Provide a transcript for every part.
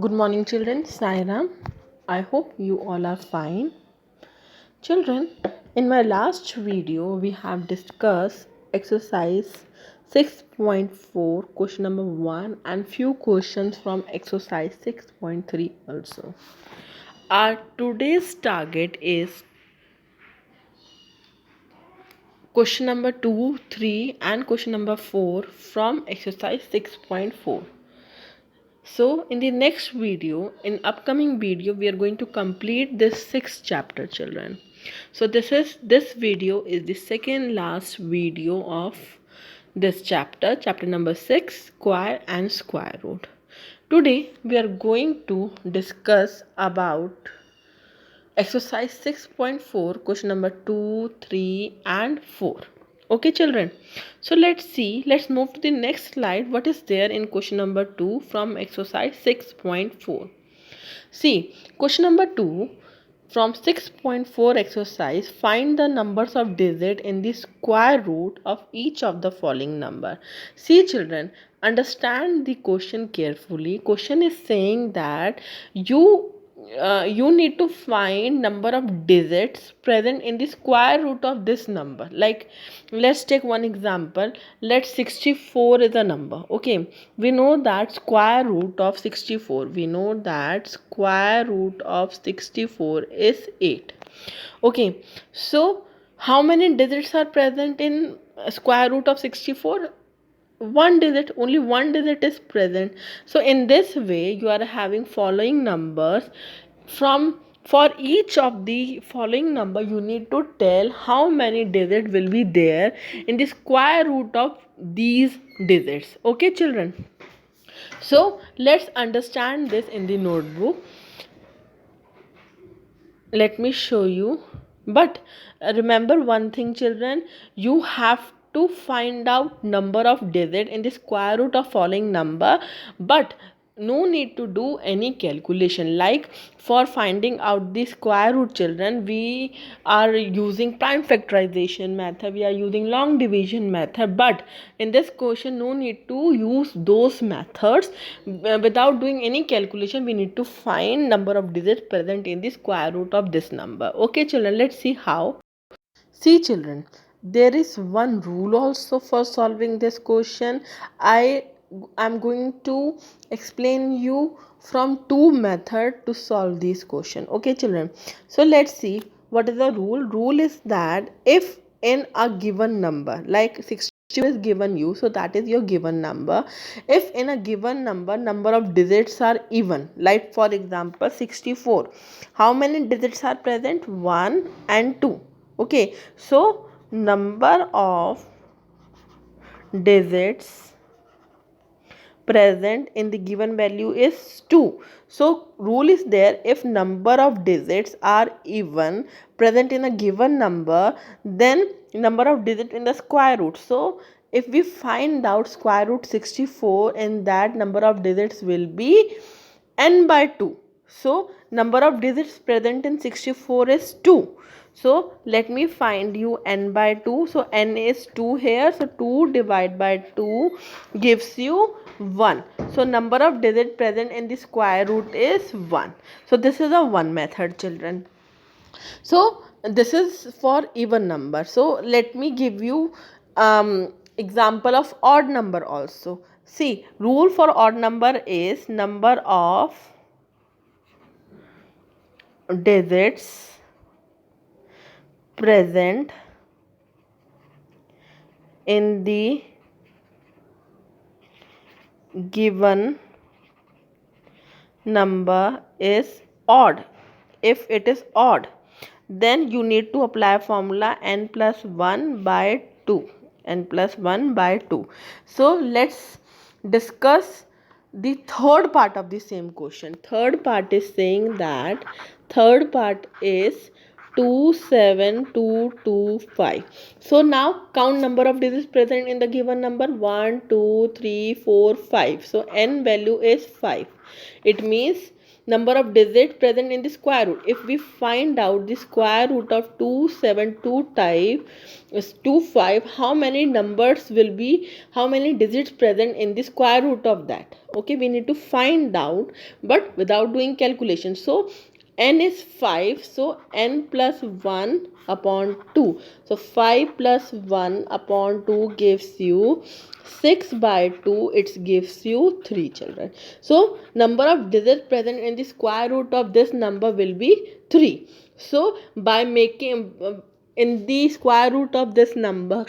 Good morning, children. Saira. I hope you all are fine. Children, in my last video, we have discussed exercise 6.4, question number 1, and few questions from exercise 6.3 also. Our today's target is question number 2, 3, and question number 4 from exercise 6.4. So in the next video, in upcoming video, we are going to complete this sixth chapter, children. So this video is the second last video of this chapter, chapter number 6, square and square root. Today we are going to discuss about exercise 6.4, question number 2, 3, and 4. Okay, children. So let's move to the next slide. What is there in question number 2 from exercise 6.4? See, question number 2 from 6.4 exercise, find the numbers of digit in the square root of each of the following number. See, children, understand the question carefully. Question is saying that you need to find number of digits present in the square root of this number. Like, let's take one example. Let 64 is a number. Okay, we know that square root of 64, we know that square root of 64 is 8. Okay, so how many digits are present in square root of 64? One digit, only one digit is present. So in this way you are having following numbers. From for each of the following number, you need to tell how many digits will be there in the square root of these digits. Okay, children, so let's understand this in the notebook. Let me show you. But remember one thing, children, you have to find out number of digit in the square root of following number, but no need to do any calculation. Like, for finding out the square root, children, we are using prime factorization method, we are using long division method, but in this question no need to use those methods. Without doing any calculation, we need to find number of digits present in the square root of this number. Okay, children, let's see how. See, children, there is one rule also for solving this question. I am going to explain you from two methods to solve this question. Okay, children, so let's see what is the rule. Rule is that if in a given number, like 62 is given you, so that is your given number. If in a given number of digits are even, like for example 64, how many digits are present? 1 and 2. Okay, so number of digits present in the given value is 2. So rule is there, if number of digits are even present in a given number, then number of digits in the square root. So if we find out square root 64, and that number of digits will be n by 2. So number of digits present in 64 is 2. So let me find you n by 2. So n is 2 here. So 2 divided by 2 gives you 1. So number of digits present in the square root is 1. So this is a one method, children. So this is for even number. So let me give you example of odd number also. See, rule for odd number is number of digits present in the given number is odd. If it is odd, then you need to apply formula n plus 1 by 2. N plus 1 by 2. So let's discuss the third part of the same question. Third part is saying that, third part is 27225. So now count number of digits present in the given number. 1 2 3 4 5. So n value is 5. It means number of digits present in the square root. If we find out the square root of 27225, how many numbers will be, how many digits present in the square root of that? Okay, we need to find out, but without doing calculation. So n is 5, so n plus 1 upon 2. So 5 plus 1 upon 2 gives you 6 by 2, it gives you 3, children. So number of digits present in the square root of this number will be 3. So by making in the square root of this number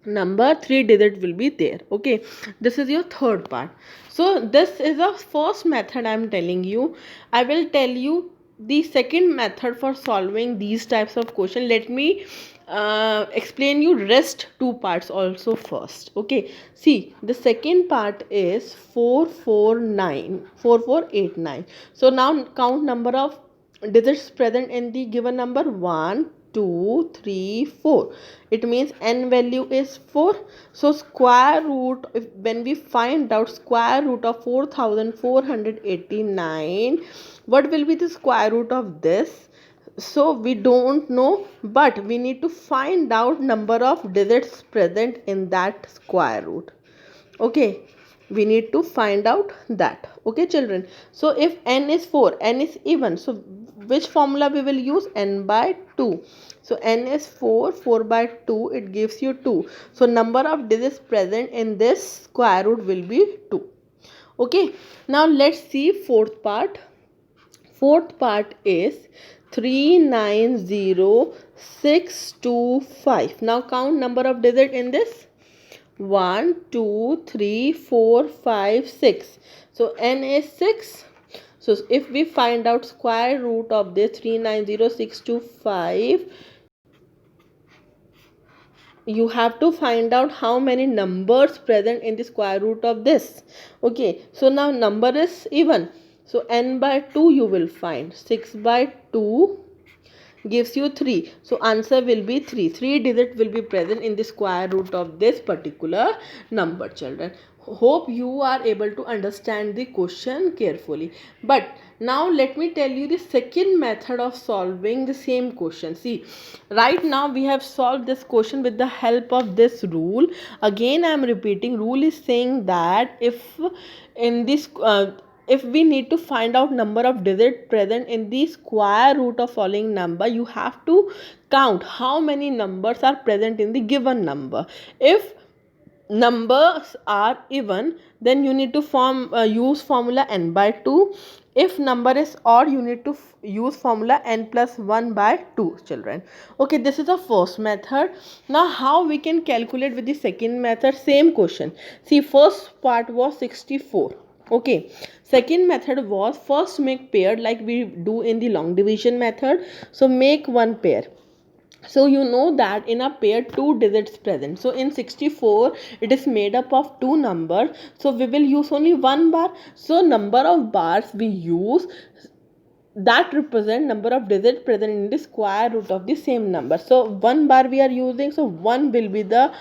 3 digit will be there. Okay, this is your third part. So this is the first method I am telling you. I will tell you the second method for solving these types of question. Let me explain you rest two parts also first. Okay, see, the second part is 4489. So now count number of digits present in the given number. 1 2 3 4. It means n value is 4. So square root, when we find out square root of 4489, what will be the square root of this? So we don't know, but we need to find out number of digits present in that square root. Okay, we need to find out that. Okay, children. So if n is 4, n is even, so which formula we will use? N by 2. So n is 4, 4 by 2, it gives you 2. So number of digits present in this square root will be 2. Okay, now let's see fourth part. Fourth part is 390625. Now count number of digits in this. 1 2 3 4 5 6. So n is 6. So if we find out square root of this 390625, you have to find out how many numbers present in the square root of this. Okay, so now number is even, so n by 2 you will find. 6 by 2 gives you 3. So answer will be 3. 3 digits will be present in the square root of this particular number, children. Hope you are able to understand the question carefully. But now let me tell you the second method of solving the same question. See, right now we have solved this question with the help of this rule. Again I am repeating, rule is saying that if in this if we need to find out number of digits present in the square root of following number, you have to count how many numbers are present in the given number. If numbers are even, then you need to use formula n by 2. If number is odd, you need to use formula n plus 1 by 2, children. Okay, this is the first method. Now how we can calculate with the second method? Same question. See, first part was 64. Okay, second method was first make pair like we do in the long division method. So make one pair. So you know that in a pair 2 digits present. So in 64 it is made up of 2 numbers. So we will use only 1 bar. So number of bars we use that represent number of digits present in the square root of the same number. So 1 bar we are using, so 1 will be the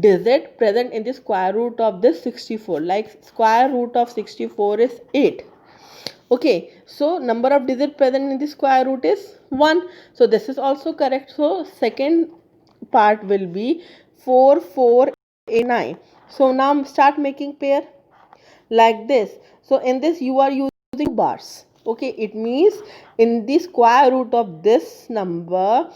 digit present in the square root of this 64. Like square root of 64 is 8. Okay, so number of digits present in the square root is 1. So this is also correct. So second part will be 4489. So now start making pair like this. So in this you are using bars. Okay, it means in the square root of this number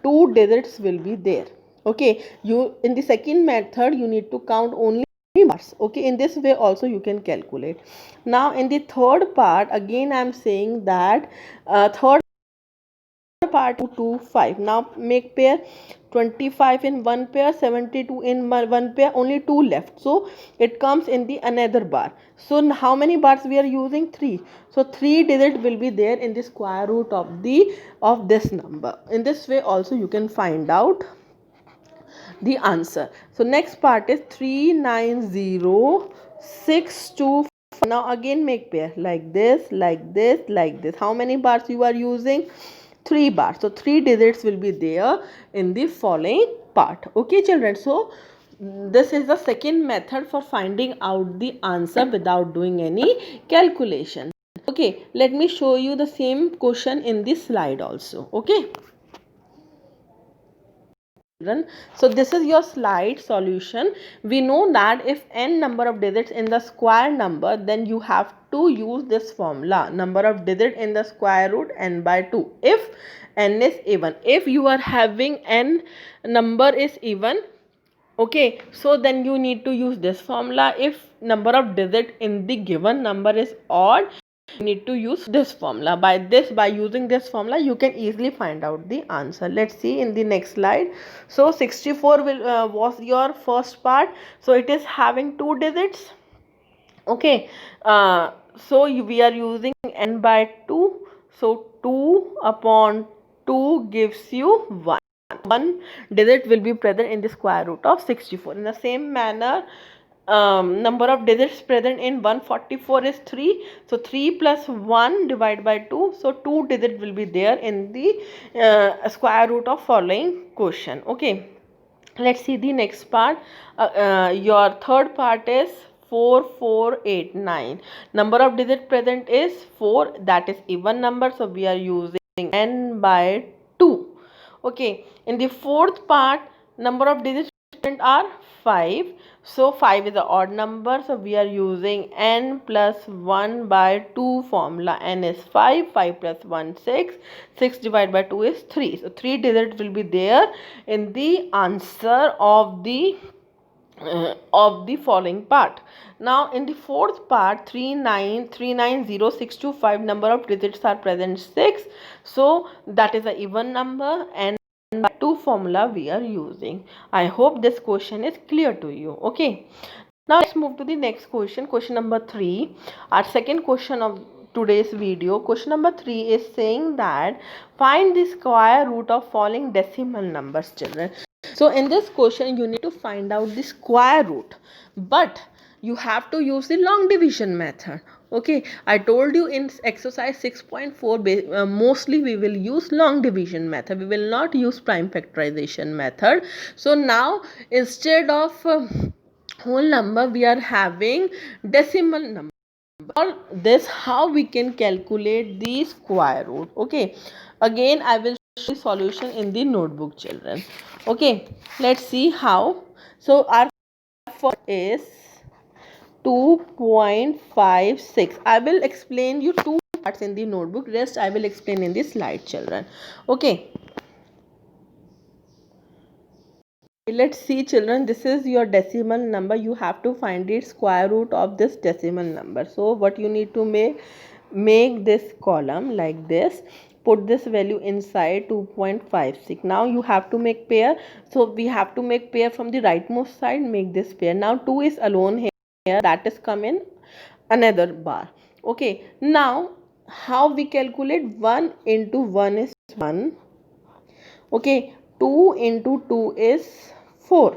2 digits will be there. Okay, you in the second method you need to count only bars. Okay, in this way also you can calculate. Now in the third part, again I am saying that third part 2 to 5. Now make pair. 25 in one pair, 72 in one pair, only 2 left. So it comes in the another bar. So how many bars we are using? 3. So 3 digits will be there in the square root of this number. In this way also you can find out the answer. So next part is 390625. Now again make pair like this, like this, like this. How many bars you are using? 3 bar. So 3 digits will be there in the following part. Okay children, so this is the second method for finding out the answer without doing any calculation. Okay, let me show you the same question in this slide also. Okay, so this is your slide solution. We know that if n number of digits in the square number, then you have to use this formula, number of digits in the square root n by 2, if n is even. If you are having n number is even, okay, so then you need to use this formula. If number of digits in the given number is odd, you need to use this formula. By using this formula, you can easily find out the answer. Let's see in the next slide. So 64 was your first part, so it is having 2 digits. Okay, so we are using n by 2, so 2 upon 2 gives you 1. One digit will be present in the square root of 64. In the same manner, number of digits present in 144 is 3. So 3 plus 1 divided by 2. So 2 digits will be there in the square root of following question. Okay, let's see the next part. Your third part is 4489. Number of digits present is 4, that is even number, so we are using n by 2. Okay, in the fourth part, number of digits present are 5. So 5 is an odd number, so we are using n plus 1 by 2 formula. N is 5, 5 plus 1 6, 6 divided by 2 is 3. So 3 digits will be there in the answer of the following part. Now in the fourth part, 39390,625, number of digits are present 6, so that is an even number, and by 2 formula we are using. I hope this question is clear to you. Okay, now let's move to the next question. Question number 3, our second question of today's video. Question number 3 is saying that find the square root of following decimal numbers, children. So in this question, you need to find out the square root, but you have to use the long division method. Okay, I told you in exercise 6.4, mostly we will use long division method. We will not use prime factorization method. So now instead of whole number, we are having decimal number. For this, how we can calculate the square root? Okay, again I will show the solution in the notebook, children. Okay, let's see how. So our first is 2.56. I will explain you two parts in the notebook, rest I will explain in the slide, children. Okay, let's see, children, this is your decimal number. You have to find the square root of this decimal number. So what you need to make this column like this, put this value inside 2.56. now you have to make pair, so we have to make pair from the rightmost side. Make this pair. Now 2 is alone here, that is come in another bar. Okay, now how we calculate? 1 into 1 is 1. Okay, 2 into 2 is 4.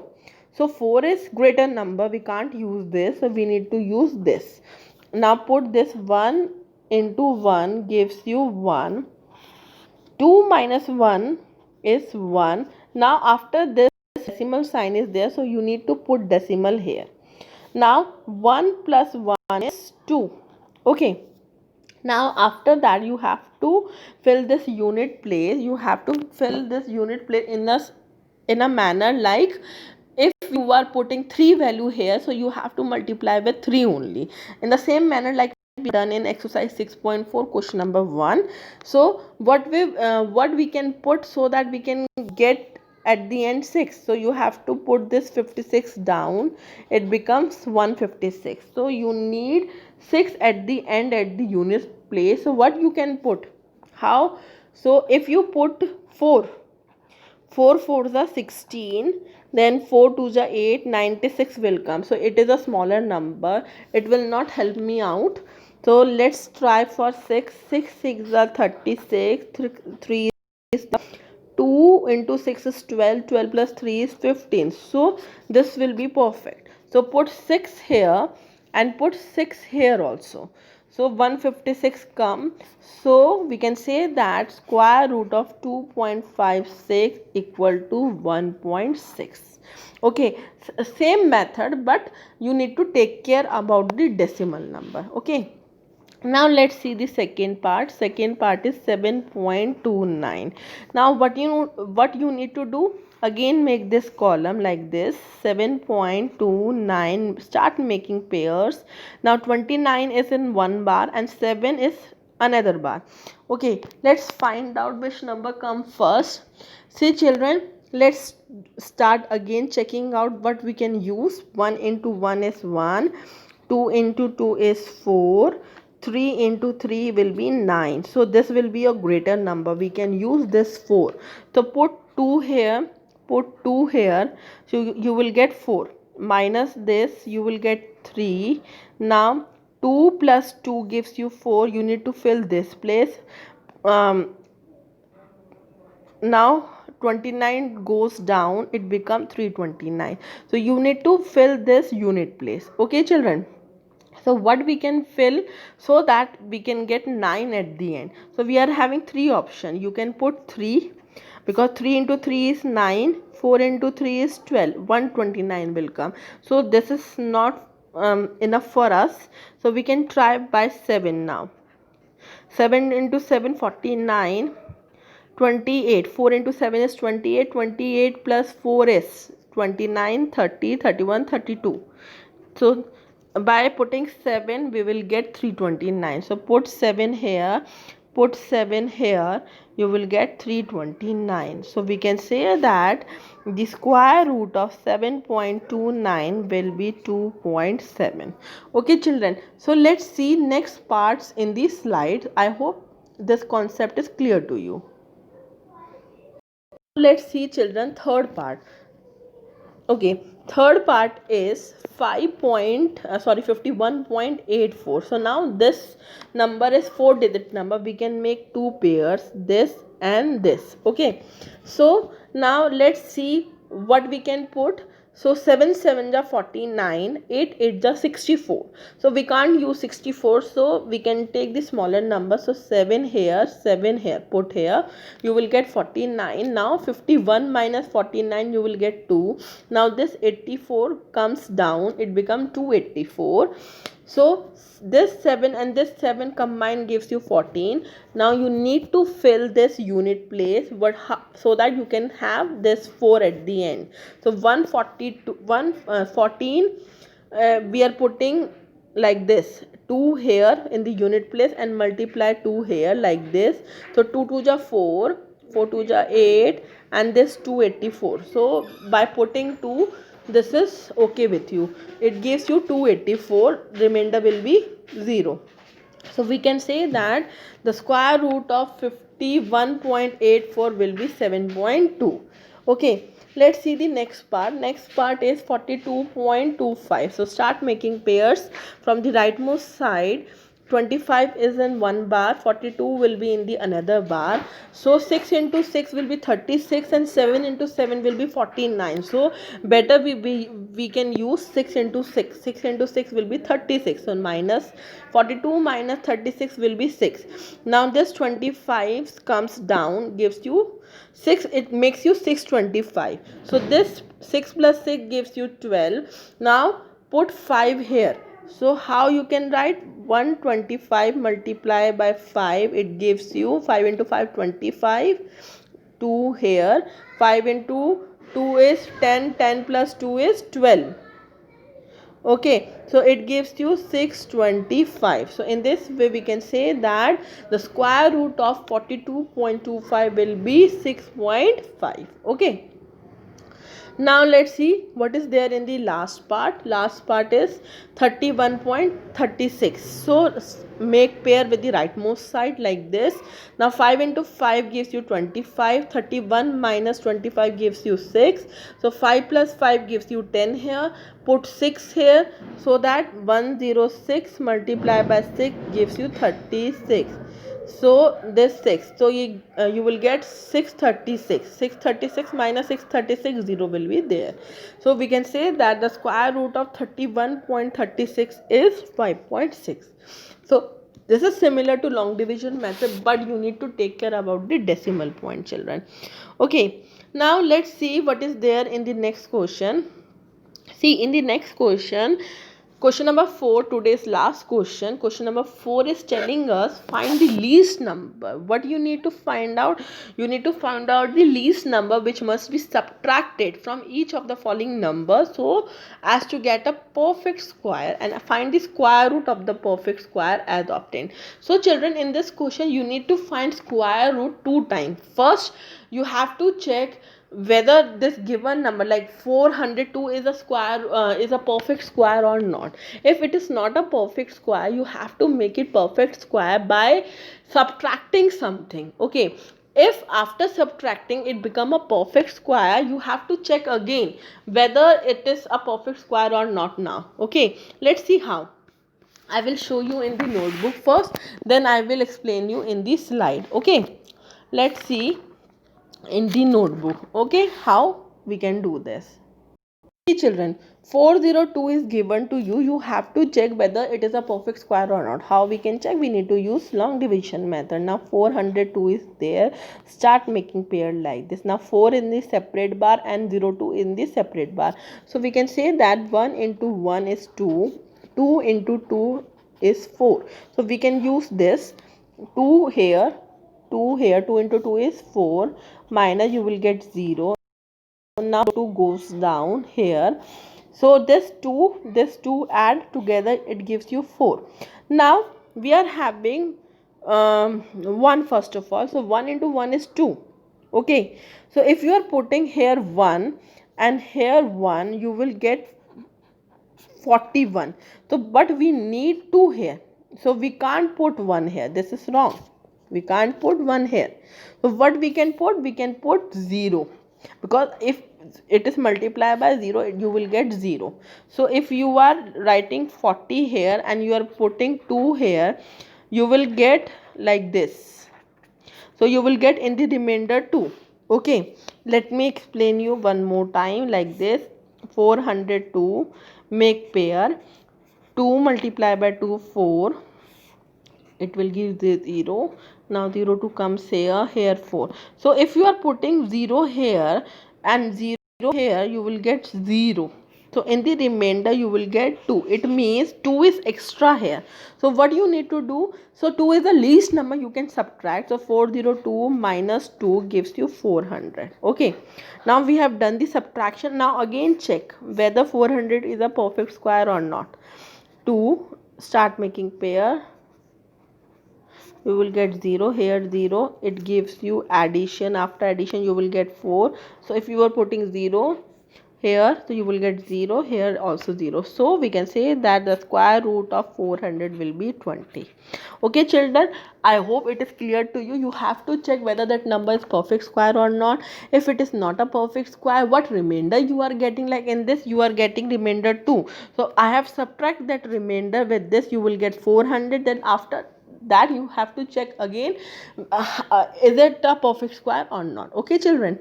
So 4 is greater number, we can't use this, so we need to use this. Now put this 1 into 1 gives you 1. 2 minus 1 is 1. Now after this decimal sign is there, so you need to put decimal here. Now 1 plus 1 is 2. Okay, now after that you have to fill this unit place. You have to fill this unit place in a manner like, if you are putting 3 value here, so you have to multiply with 3 only, in the same manner like we done in exercise 6.4 question number 1. So what we can put so that we can get at the end 6, so you have to put this 56 down, it becomes 156. So you need 6 at the end at the unit place. So what you can put? How? So if you put 4 4s are 16, then 4 2s are 8, 96 will come. So it is a smaller number, it will not help me out. So let's try for 6. 6 are 36, 3 is 2 into 6 is 12, 12 plus 3 is 15. So this will be perfect. So put 6 here and put 6 here also. So 156 come. So we can say that square root of 2.56 equal to 1.6. Okay, same method, but you need to take care about the decimal number. Okay. Now let's see the second part. Second part is 7.29. Now what you need to do, again make this column like this, 7.29. Start making pairs. Now 29 is in one bar and 7 is another bar. Okay, let's find out which number come first. See children, let's start again checking out what we can use. 1 into 1 is 1, 2 into 2 is 4, 3 into 3 will be 9. So this will be a greater number. We can use this 4. So put 2 here, put 2 here. So you will get 4. Minus this, you will get 3. Now 2 plus 2 gives you 4. You need to fill this place. Now 29 goes down, it becomes 329. So you need to fill this unit place. Okay children. So what we can fill so that we can get 9 at the end. So we are having three options. You can put 3 because 3 into 3 is 9, 4 into 3 is 12, 129 will come. So this is not enough for us. So we can try by 7 now. 7 into 7, 49, 28, 4 into 7 is 28, 28 plus 4 is 29, 30, 31, 32. So by putting 7 we will get 329. So put 7 here, put 7 here, you will get 329. So we can say that the square root of 7.29 will be 2.7. Okay children, so let's see next parts in the slide. I hope this concept is clear to you. Let's see children third part. Okay, third part is 51.84. So now this number is 4-digit number. We can make two pairs, this and this. Okay, so now let's see what we can put. So 7 7 are 49, 8 8 are 64. So we can't use 64. So we can take the smaller number. So 7 here, 7 here. Put here. You will get 49. Now 51 minus 49, you will get 2. Now this 84 comes down. It becomes 284. So this 7 and this 7 combined gives you 14. Now you need to fill this unit place so that you can have this 4 at the end. So 114 we are putting like this, 2 here in the unit place and multiply 2 here like this. So 2 2 are 4, 4 2 are 8 and this 284. So by putting 2, this is okay with you. It gives you 284, remainder will be 0. So we can say that the square root of 51.84 will be 7.2. Okay, let's see the next part. Next part is 42.25. So start making pairs from the rightmost side. 25 is in one bar, 42 will be in the another bar. So 6 into 6 will be 36 and 7 into 7 will be 49. So better we can use 6 into 6. 6 into 6 will be 36. So minus 42 minus 36 will be 6. Now this 25 comes down, gives you 6, it makes you 625. So this 6 plus 6 gives you 12. Now put 5 here. So how you can write 125 multiply by 5, it gives you 5 into 5 25, 2 here, 5 into 2 is 10, 10 plus 2 is 12. Okay, so it gives you 625. So in this way we can say that the square root of 42.25 will be 6.5. Okay. Now let's see what is there in the last part. Last part is 31.36. So make pair with the rightmost side like this. Now 5 into 5 gives you 25. 31 minus 25 gives you 6. So 5 plus 5 gives you 10 here. Put 6 here so that 106 multiplied by 6 gives you 36. So this 6, so you will get 636. 636 minus 636, 0 will be there. So we can say that the square root of 31.36 is 5.6. So This is similar to long division method, but you need to take care about the decimal point, children. Okay, now let's see what is there in the next question. See, in the next question, question number 4, today's last question. Question number 4 is telling us find the least number. What you need to find out? You need to find out the least number which must be subtracted from each of the following numbers so as to get a perfect square, and find the square root of the perfect square as obtained. So children, in this question you need to find square root 2 times. First you have to check whether this given number like 402 is a square is a perfect square or not. If it is not a perfect square, you have to make it perfect square by subtracting something. Okay, if after subtracting it become a perfect square, you have to check again whether it is a perfect square or not. Now okay, let's see how. I will show you in the notebook first, then I will explain you in the slide. Okay, let's see in the notebook. Okay, how we can do this. See children, 402 is given to you. You have to check whether it is a perfect square or not. How we can check? We need to use long division method. Now 402 is there. Start making pair like this. Now 4 in the separate bar and 02 in the separate bar. So we can say that 1 into 1 is 2. 2 into 2 is 4. So we can use this 2 here, 2 here. 2 into 2 is 4, minus you will get 0. Now 2 goes down here. So this 2 add together, it gives you 4. Now we are having 1 first of all. So 1 into 1 is 2. Okay, so if you are putting here 1 and here 1, you will get 41. So but we need 2 here, so we can't put 1 here. This is wrong. We can't put 1 here. So what we can put? We can put 0, because if it is multiplied by 0, you will get 0. So if you are writing 40 here and you are putting 2 here, you will get like this. So you will get in the remainder 2. Okay, let me explain you one more time like this. 402, make pair. 2 multiplied by 2, 4. It will give the 0. Now 0 2 comes here, here 4. So if you are putting 0 here and 0 here, you will get 0. So in the remainder you will get 2. It means 2 is extra here. So what you need to do? So 2 is the least number you can subtract. So 402 minus 2 gives you 400. Okay, now we have done the subtraction. Now again check whether 400 is a perfect square or not. 2, start making pair. You will get 0 here, 0. It gives you addition. After addition you will get 4. So if you are putting 0 here, so you will get 0 here, also 0. So we can say that the square root of 400 will be 20. Okay children, I hope it is clear to you. You have to check whether that number is perfect square or not. If it is not a perfect square, what remainder you are getting? Like in this you are getting remainder 2. So I have subtract that remainder with this. You will get 400. Then after that you have to check again is it a perfect square or not. Okay children,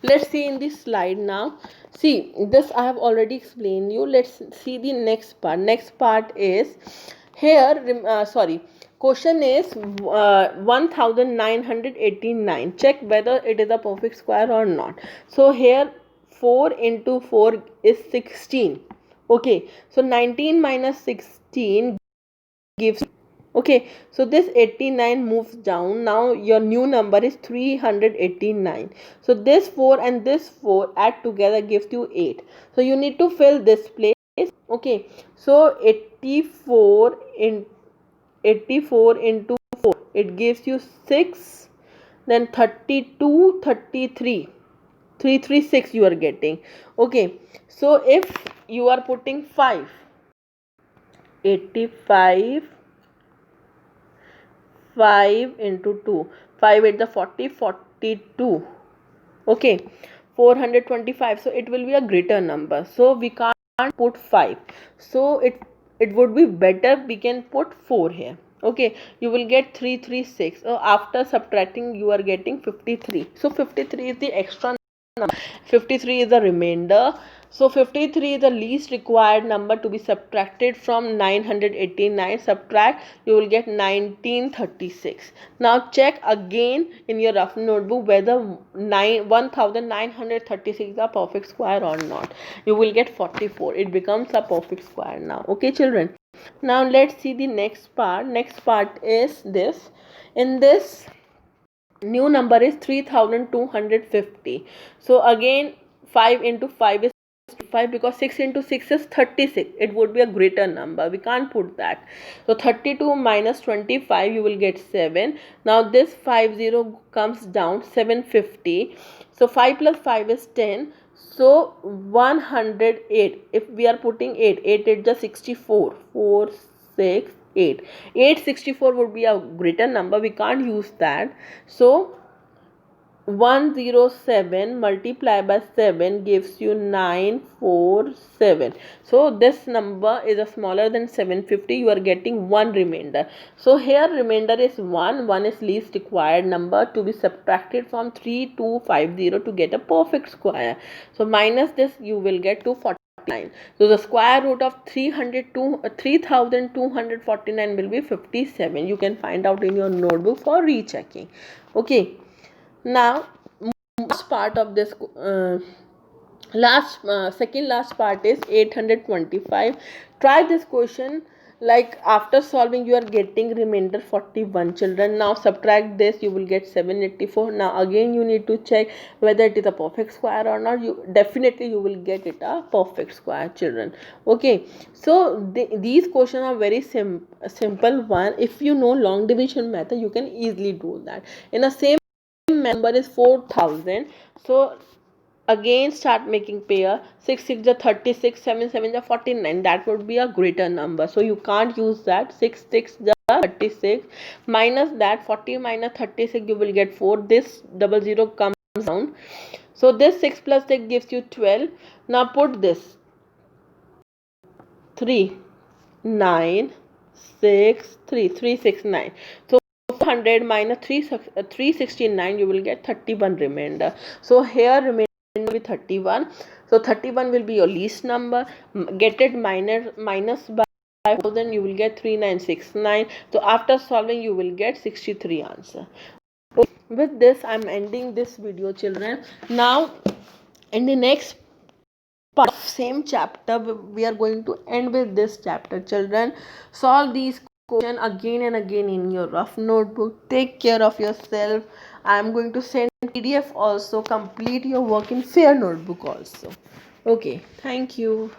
let's see in this slide. Now see, this I have already explained you. Let's see the next part. Next part is here question is 1989. Check whether it is a perfect square or not. So here 4 into 4 is 16. Okay, so 19 minus 16 gives. Okay, so this 89 moves down. Now your new number is 389. So this 4 and this 4 add together gives you 8. So you need to fill this place. Okay, so 84 into 4, it gives you 6. Then 32, 33, 336 you are getting. Okay, so if you are putting 5, 85, 5 into 2, 5 at the 40, 42. Okay, 425. So it will be a greater number. So we can't put 5. So it would be better we can put 4 here. Okay, you will get 336. So after subtracting you are getting 53. So 53 is the extra number. 53 is the remainder. So 53 is the least required number to be subtracted from 989. Subtract, you will get 1936. Now check again in your rough notebook whether 1936 is a perfect square or not. You will get 44. It becomes a perfect square now. Okay, children. Now let's see the next part. Next part is this. In this, new number is 3250. So again, 5 into 5 is 5, because 6 into 6 is 36. It would be a greater number. We can't put that. So 32 minus 25, you will get 7. Now this 50 comes down, 750. So 5 plus 5 is 10. So 108. If we are putting 8, 8 is just 64. 4, 6, 8. 864 would be a greater number. We can't use that. So 107 multiplied by 7 gives you 947. So this number is a smaller than 750. You are getting one remainder. So here remainder is 1. 1 is least required number to be subtracted from 3250 to get a perfect square. So minus this, you will get 249. So the square root of 3249 will be 57. You can find out in your notebook for rechecking. Okay. Now, last part of this second last part is 825. Try this question, like after solving you are getting remainder 41, children. Now subtract this, you will get 784. Now again you need to check whether it is a perfect square or not. You definitely you will get it a perfect square, children. Okay, so these questions are very simple one. If you know long division method, you can easily do that. In the same number is 4000. So again start making pair. 6 6 is 36, 7 7 is 49. That would be a greater number, so you can't use that. 6 6 is 36, minus that 40 minus 36, you will get 4. This 00 comes down. So this 6 plus 6 gives you 12. Now put this 3 9 6 3 369. So 400 minus 369, you will get 31 remainder. So here remainder will be 31. So 31 will be your least number. Get it minus by 1000, you will get 3969. So after solving, you will get 63 answer. Okay. With this, I'm ending this video, children. Now in the next part of same chapter, we are going to end with this chapter, children. Solve these questions again and again in your rough notebook. Take care of yourself. I am going to send PDF also. Complete your work in fair notebook also. Okay, thank you.